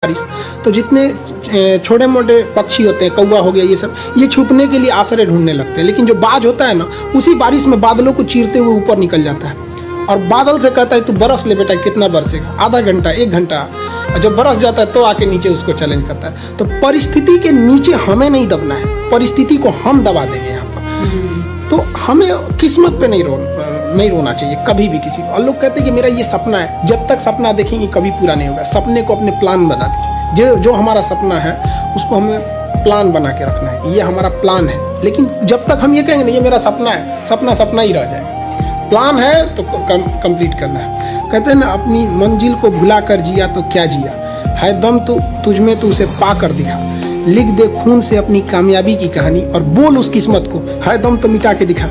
बारिश। तो जितने छोटे मोटे पक्षी होते हैं, कौवा हो गया, ये सब, ये छुपने के लिए आश्रय ढूंढने लगते हैं। लेकिन जो बाज होता है ना, उसी बारिश में बादलों को चीरते हुए ऊपर निकल जाता है और बादल से कहता है तू बरस ले बेटा, कितना बरसेगा, आधा घंटा, 1 घंटा। और जब बरस जाता है तो आके नीचे उसको चैलेंज करता है। तो परिस्थिति के नीचे हमें नहीं दबना है, परिस्थिति को हम दबा देंगे यहाँ पर। तो हमें किस्मत पे नहीं रोना चाहिए कभी भी किसी को। और लोग कहते हैं कि मेरा ये सपना है, जब तक सपना देखेंगे कभी पूरा नहीं होगा। सपने को अपने प्लान बना दीजिए। जो हमारा सपना है उसको हमें प्लान बना के रखना है, ये हमारा प्लान है। लेकिन जब तक हम ये कहेंगे नहीं ये मेरा सपना है, सपना सपना ही रह जाएगा। प्लान है तो कंप्लीट करना है। कहते हैं ना, अपनी मंजिल को भुला कर जिया तो क्या जिया, है दम तो तुझमें तो उसे पा कर दिखा। लिख दे खून से अपनी कामयाबी की कहानी और बोल उस किस्मत को, है दम तो मिटा के दिखा।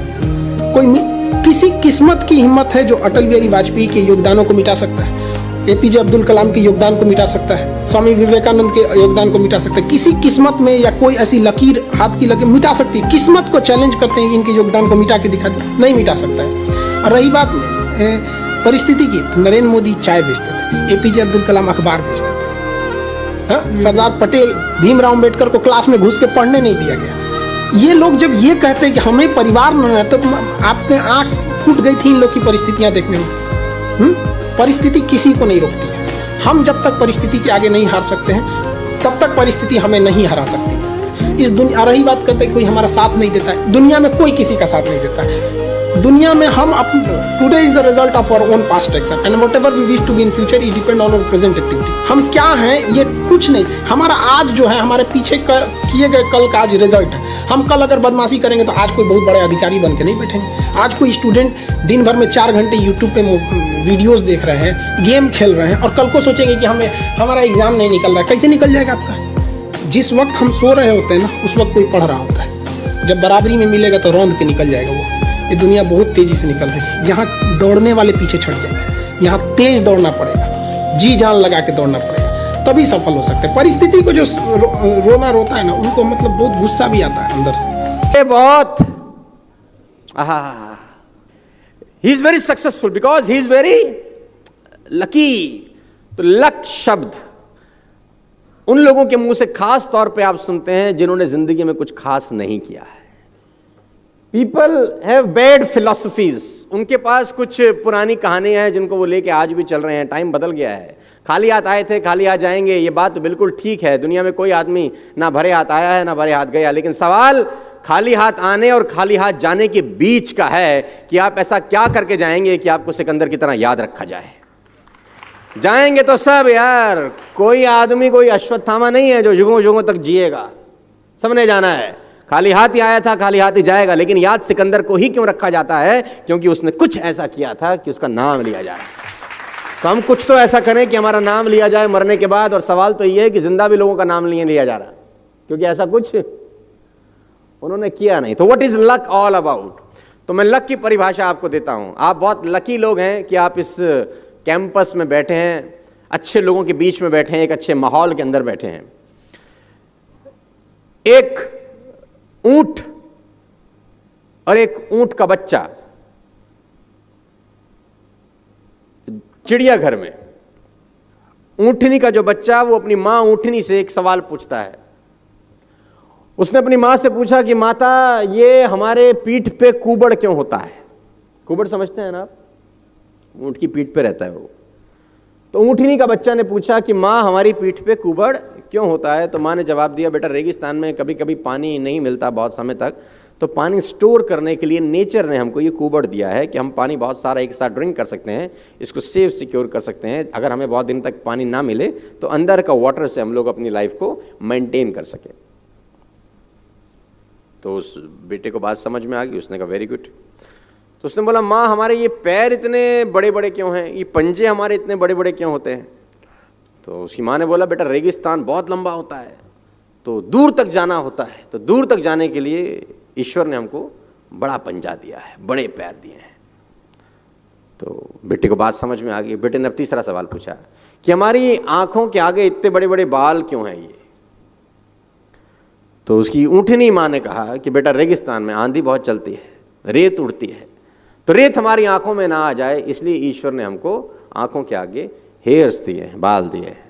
किसी किस्मत की हिम्मत है जो अटल बिहारी वाजपेयी के योगदानों को मिटा सकता है, एपीजे अब्दुल कलाम के योगदान को मिटा सकता है, स्वामी विवेकानंद के योगदान को मिटा सकता है। किसी किस्मत में या कोई ऐसी लकीर, हाथ की लकीर मिटा सकती है। किस्मत को चैलेंज करते हैं कि इनके योगदान को मिटा के दिखा दे, नहीं मिटा सकता है। और रही बात परिस्थिति की, तो नरेंद्र मोदी चाय बेचते थे, एपीजे अब्दुल कलाम अखबार बेचते थे, सरदार पटेल, भीमराव अम्बेडकर को क्लास में घुस के पढ़ने नहीं दिया गया। ये लोग जब ये कहते हैं कि हमें परिवार न है, तो आपके आंख फूट गई थी इन लोग की परिस्थितियां देखने में। परिस्थिति किसी को नहीं रोकती है। हम जब तक परिस्थिति के आगे नहीं हार सकते हैं तब तक परिस्थिति हमें नहीं हरा सकती है। इस दुनिया, रही बात कहते हैं कोई हमारा साथ नहीं देता है, दुनिया में कोई किसी का साथ नहीं देता है। दुनिया में हम today is the result of our own past action and whatever we wish to be in future it depend on our present activity. हम क्या हैं ये कुछ नहीं, हमारा आज जो है हमारे पीछे किए गए कल का आज रिजल्ट है। हम कल अगर बदमाशी करेंगे तो आज कोई बहुत बड़े अधिकारी बन के नहीं बैठेंगे। आज कोई स्टूडेंट दिन भर में 4 घंटे यूट्यूब पे वीडियोस देख रहे हैं, गेम खेल रहे हैं, और कल को सोचेंगे कि हमारा एग्जाम नहीं निकल रहा है। कैसे निकल जाएगा आपका? जिस वक्त हम सो रहे होते हैं ना, उस वक्त कोई पढ़ रहा होता है। जब बराबरी में मिलेगा तो रौंद के निकल जाएगा वो। ये दुनिया बहुत तेजी से निकल रही है। यहाँ दौड़ने वाले पीछे छट जाएंगे, यहाँ तेज दौड़ना पड़ेगा, जी जान लगा के दौड़ना पड़ेगा, तभी सफल हो सकते हैं। परिस्थिति को जो रोना रोता है ना, उनको मतलब बहुत गुस्सा भी आता है अंदर से। बहुत he is very successful because he is very lucky. तो लक शब्द उन लोगों के मुंह से खास तौर पे आप सुनते हैं जिन्होंने जिंदगी में कुछ खास नहीं किया है। पीपल हैव बैड फिलॉसफीज, उनके पास कुछ पुरानी कहानियां हैं जिनको वो लेके आज भी चल रहे हैं। टाइम बदल गया है, खाली हाथ आए थे खाली हाथ जाएंगे, ये बात तो बिल्कुल ठीक है। दुनिया में कोई आदमी ना भरे हाथ आया है ना भरे हाथ गया। लेकिन सवाल खाली हाथ आने और खाली हाथ जाने के बीच का है कि आप ऐसा क्या करके जाएंगे कि आपको सिकंदर की तरह याद रखा जाए। जाएंगे तो सब यार, कोई आदमी कोई अश्वत्थामा नहीं है जो युगों युगों तक जिएगा। सबने जाना है, खाली हाथ ही आया था खाली हाथ ही जाएगा। लेकिन याद सिकंदर को ही क्यों रखा जाता है? क्योंकि उसने कुछ ऐसा किया था कि उसका नाम लिया जाए। तो हम कुछ तो ऐसा करें कि हमारा नाम लिया जाए मरने के बाद। और सवाल तो ये है कि जिंदा भी लोगों का नाम नहीं लिया जा रहा, क्योंकि ऐसा कुछ उन्होंने किया नहीं। तो what is luck all about? तो मैं लक की परिभाषा आपको देता हूं। आप बहुत लकी लोग हैं कि आप इस कैंपस में बैठे हैं, अच्छे लोगों के बीच में बैठे हैं, एक अच्छे माहौल के अंदर बैठे हैं। एक ऊंट और एक ऊंट का बच्चा चिड़ियाघर में, ऊंटनी का जो बच्चा वो अपनी मां ऊंटनी से एक सवाल पूछता है। उसने अपनी मां से पूछा कि माता, ये हमारे पीठ पे कुबड़ क्यों होता है? कुबड़ समझते हैं ना आप? ऊंट की पीठ पे रहता है वो। तो ऊंटनी का बच्चा ने पूछा कि मां, हमारी पीठ पे कुबड़ क्यों होता है? तो मां ने जवाब दिया, बेटा रेगिस्तान में कभी कभी पानी नहीं मिलता बहुत समय तक, तो पानी स्टोर करने के लिए नेचर ने हमको ये कुबड़ दिया है कि हम पानी बहुत सारा एक साथ ड्रिंक कर सकते हैं, इसको सेव सिक्योर कर सकते हैं। अगर हमें बहुत दिन तक पानी ना मिले तो अंदर का वाटर से हम लोग अपनी लाइफ को मेंटेन कर सकें। तो उस बेटे को बात समझ में आ गई, उसने कहा वेरी गुड। तो उसने बोला, माँ हमारे ये पैर इतने बड़े बड़े क्यों हैं, ये पंजे हमारे इतने बड़े बड़े क्यों होते हैं? तो उसकी माँ ने बोला, बेटा रेगिस्तान बहुत लंबा होता है तो दूर तक जाना होता है, तो दूर तक जाने के लिए ईश्वर ने हमको बड़ा पंजा दिया है, बड़े पैर दिए हैं। तो बेटे को बात समझ में आ गई। बेटे ने अब तीसरा सवाल पूछा कि हमारी आंखों के आगे इतने बड़े बड़े बाल क्यों हैं ये? तो उसकी ऊँटनी माँ ने कहा कि बेटा रेगिस्तान में आंधी बहुत चलती है, रेत उड़ती है, तो रेत हमारी आंखों में ना आ जाए इसलिए ईश्वर ने हमको आंखों के आगे हेयर्स दिए हैं, बाल दिए हैं।